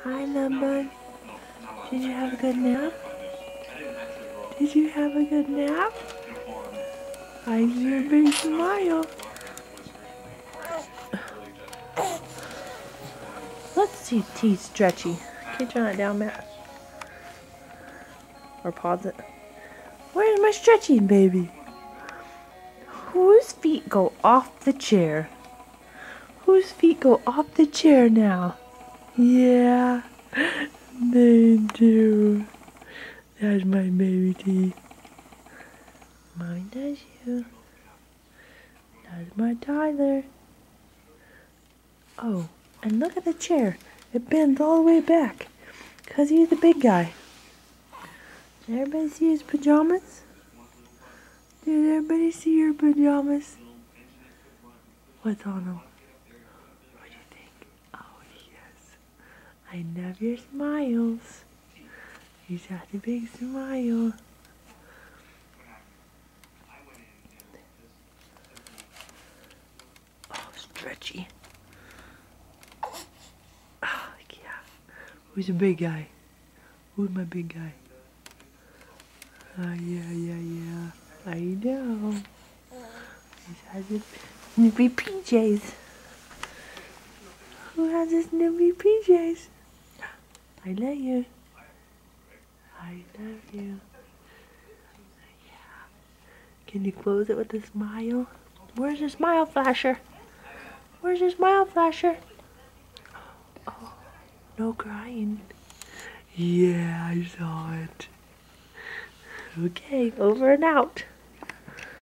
Hi, Love. Did you have a good nap? Did you have a good nap? I see your big smile. Let's see teeth stretchy. Can you turn that down, Matt? Or pause it. Where's my stretching, baby? Whose feet go off the chair? Whose feet go off the chair now? Yeah, they do. That's my baby teeth. Mine does you. That's my Tyler. Oh, and look at the chair. It bends all the way back. 'Cause he's the big guy. Did everybody see his pajamas? Did everybody see your pajamas? What's on them? What do you think? Oh, yes. I love your smiles. He's got a big smile. Oh, stretchy. Oh, yeah. Who's the big guy? Who's my big guy? Yeah. I know. He has his Snoopy PJs. Who has his Snoopy PJs? I love you. I love you. Yeah. Can you close it with a smile? Where's your smile flasher? Where's your smile flasher? Oh, no crying. Yeah, I saw it. Okay, over and out.